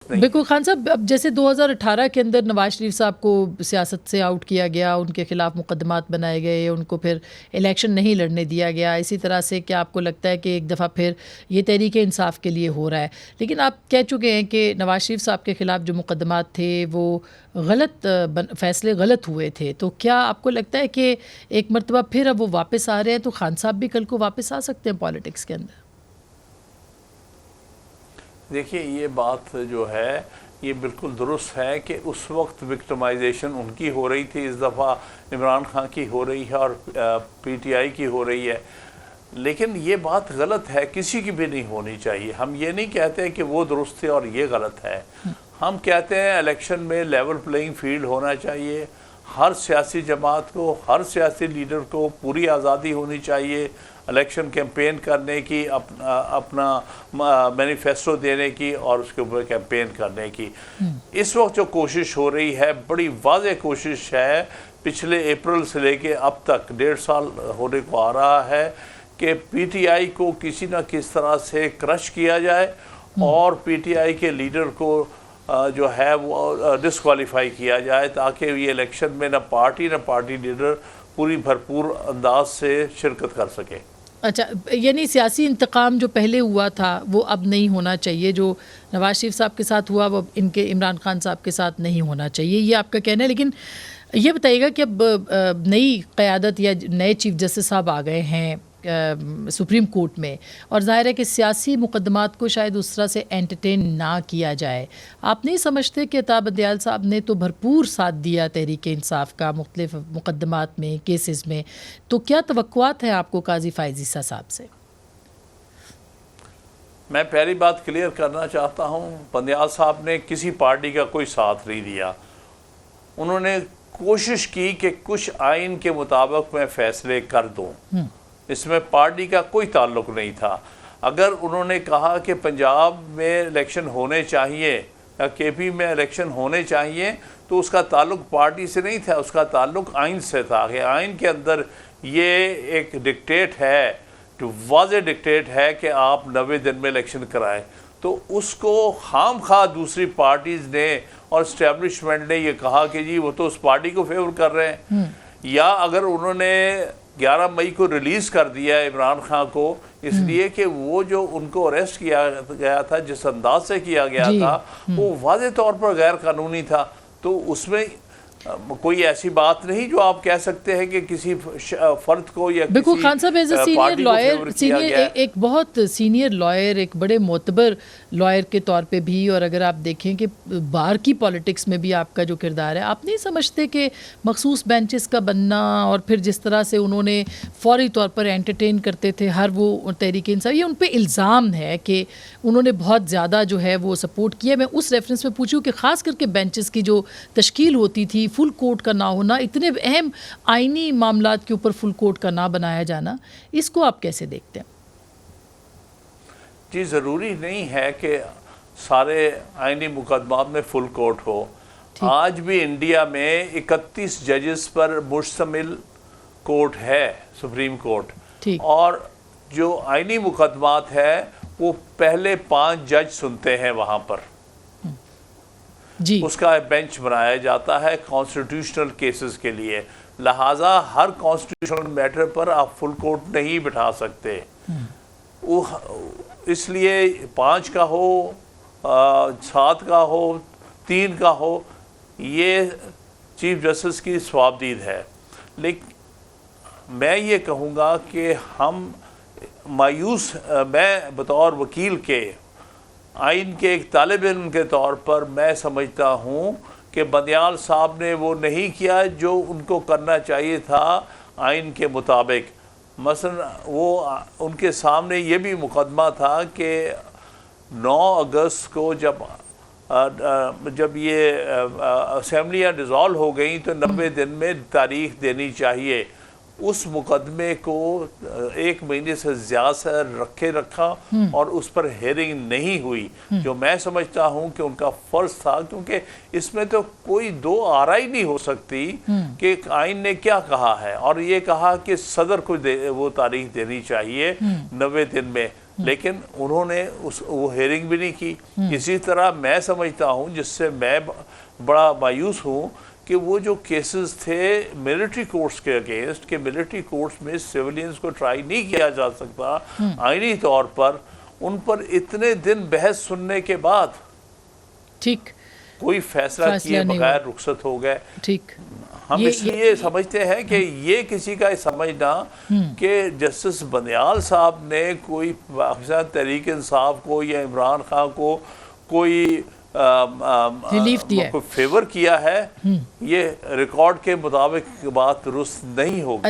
ضرورت نہیں۔ بالکل خان صاحب، اب جیسے 2018 کے اندر نواز شریف صاحب کو سیاست سے آؤٹ کیا گیا، ان کے خلاف مقدمات بنائے گئے، ان کو پھر الیکشن نہیں لڑنے دیا گیا، اسی طرح سے کیا آپ کو لگتا ہے کہ ایک دفعہ پھر یہ تحریک انصاف کے لیے ہو رہا ہے؟ لیکن آپ کہہ چکے ہیں کہ نواز شریف صاحب کے خلاف جو مقدمات تھے وہ غلط فیصلے غلط ہوئے تھے، تو کیا آپ کو لگتا ہے کہ ایک مرتبہ پھر اب وہ واپس آ رہے ہیں، تو خان صاحب بھی کل کو واپس آ سکتے ہیں پالیٹکس کے اندر؟ دیکھیے، یہ بات جو ہے یہ بالکل درست ہے کہ اس وقت وکٹمائزیشن ان کی ہو رہی تھی، اس دفعہ عمران خان کی ہو رہی ہے اور پی ٹی آئی کی ہو رہی ہے، لیکن یہ بات غلط ہے، کسی کی بھی نہیں ہونی چاہیے۔ ہم یہ نہیں کہتے کہ وہ درست ہے اور یہ غلط ہے، ہم کہتے ہیں الیکشن میں لیول پلینگ فیلڈ ہونا چاہیے، ہر سیاسی جماعت کو، ہر سیاسی لیڈر کو پوری آزادی ہونی چاہیے الیکشن کیمپین کرنے کی، اپنا مینیفیسٹو دینے کی اور اس کے اوپر کیمپین کرنے کی۔ اس وقت جو کوشش ہو رہی ہے بڑی واضح کوشش ہے، پچھلے اپریل سے لے کے اب تک 1.5 سال ہونے کو آ رہا ہے کہ پی ٹی آئی کو کسی نہ کس طرح سے کرش کیا جائے اور پی ٹی آئی کے لیڈر کو جو ہے وہ ڈسکوالیفائی کیا جائے، تاکہ یہ الیکشن میں نہ پارٹی لیڈر پوری بھرپور انداز سے شرکت کر سکے۔ اچھا، یعنی سیاسی انتقام جو پہلے ہوا تھا وہ اب نہیں ہونا چاہیے، جو نواز شریف صاحب کے ساتھ ہوا وہ ان کے عمران خان صاحب کے ساتھ نہیں ہونا چاہیے، یہ آپ کا کہنا ہے۔ لیکن یہ بتائیے گا کہ اب نئی قیادت یا نئے چیف جسٹس صاحب آ گئے ہیں سپریم کورٹ میں، اور ظاہر ہے کہ سیاسی مقدمات کو شاید اس طرح سے انٹرٹین نہ کیا جائے، آپ نہیں سمجھتے کہ عطا بندیال صاحب نے تو بھرپور ساتھ دیا تحریک انصاف کا مختلف مقدمات میں، کیسز میں، تو کیا توقعات ہیں آپ کو قاضی فائز عیسیٰ صاحب سے؟ میں پہلی بات کلیئر کرنا چاہتا ہوں، بندیال صاحب نے کسی پارٹی کا کوئی ساتھ نہیں دیا، انہوں نے کوشش کی کہ کچھ آئین کے مطابق میں فیصلے کر دوں، اس میں پارٹی کا کوئی تعلق نہیں تھا۔ اگر انہوں نے کہا کہ پنجاب میں الیکشن ہونے چاہیے یا کے پی میں الیکشن ہونے چاہیے، تو اس کا تعلق پارٹی سے نہیں تھا، اس کا تعلق آئین سے تھا کہ آئین کے اندر یہ ایک ڈکٹیٹ ہے، جو واضح ڈکٹیٹ ہے کہ آپ 90 دن میں الیکشن کرائیں، تو اس کو خام خواہ دوسری پارٹیز نے اور اسٹیبلشمنٹ نے یہ کہا کہ جی وہ تو اس پارٹی کو فیور کر رہے ہیں، یا اگر انہوں نے 11 مئی کو ریلیز کر دیا عمران خان کو، اس لیے کہ وہ جو ان کو اریسٹ کیا گیا تھا، جس انداز سے کیا گیا تھا، وہ واضح طور پر غیر قانونی تھا، تو اس میں کوئی ایسی بات نہیں جو آپ کہہ سکتے ہیں کہ کسی فرد کو یا بالکل خان صاحب ایز اے سینئر لائر، ایک بہت سینئر لائر، ایک بڑے معتبر لائر کے طور پہ بھی، اور اگر آپ دیکھیں کہ باہر کی پالیٹکس میں بھی آپ کا جو کردار ہے، آپ نہیں سمجھتے کہ مخصوص بینچز کا بننا اور پھر جس طرح سے انہوں نے فوری طور پر انٹرٹین کرتے تھے ہر وہ تحریک انصاف، یہ ان پہ الزام ہے کہ انہوں نے بہت زیادہ جو ہے وہ سپورٹ کیا؟ میں اس ریفرنس میں پوچھوں کہ خاص کر کے بینچز کی جو تشکیل ہوتی تھی، فل کورٹ کا نہ ہونا، اتنے اہم آئینی معاملات کے اوپر فل کورٹ کا نہ بنایا جانا، اس کو آپ کیسے دیکھتے ہیں؟ جی، ضروری نہیں ہے کہ سارے آئینی مقدمات میں فل کورٹ ہو۔ آج بھی انڈیا میں 31 ججز پر مشتمل کورٹ ہے، سپریم کورٹ، اور جو آئینی مقدمات ہے وہ پہلے 5 جج سنتے ہیں وہاں پر، اس کا بینچ بنایا جاتا ہے کانسٹیٹیوشنل کیسز کے لیے، لہٰذا ہر کانسٹیٹیوشنل میٹر پر آپ فل کورٹ نہیں بٹھا سکتے، اس لیے 5 کا ہو، 7 کا ہو، 3 کا ہو، یہ چیف جسٹس کی صوابدید ہے۔ لیکن میں یہ کہوں گا کہ ہم مایوس، میں بطور وکیل کے، آئین کے ایک طالب علم کے طور پر میں سمجھتا ہوں کہ بندیال صاحب نے وہ نہیں کیا جو ان کو کرنا چاہیے تھا آئین کے مطابق۔ مثلا وہ ان کے سامنے یہ بھی مقدمہ تھا کہ 9 اگست کو جب یہ اسمبلیاں ڈیزالو ہو گئیں تو 90 دن میں تاریخ دینی چاہیے، اس مقدمے کو 1 مہینے سے زیادہ سے رکھا اور اس پر ہیرنگ نہیں ہوئی، جو میں سمجھتا ہوں کہ ان کا فرض تھا، کیونکہ اس میں تو کوئی دو آرائی نہیں ہو سکتی کہ آئین نے کیا کہا ہے، اور یہ کہا کہ صدر کو وہ تاریخ دینی چاہیے 90 دن میں، لیکن انہوں نے وہ ہیئرنگ بھی نہیں کی. اسی طرح میں سمجھتا ہوں، جس سے میں بڑا مایوس ہوں، کہ وہ جو کیسز تھے ملٹری کورٹس کے اگینسٹ، کہ ملٹری کورٹس میں سیولینز کو ٹرائی نہیں کیا جا سکتا آئینی طور پر، ان پر اتنے دن بحث سننے کے بعد ٹھیک کوئی فیصلہ کیے بغیر رخصت ہو گئے. ٹھیک ہم اس لیے سمجھتے ہیں کہ یہ کسی کا سمجھنا کہ جسٹس بندیال صاحب نے کوئی پاکستان تحریک انصاف کو یا عمران خان کو کوئی فیور کیا ہے، یہ ریکارڈ کے مطابق بات درست نہیں ہوگی.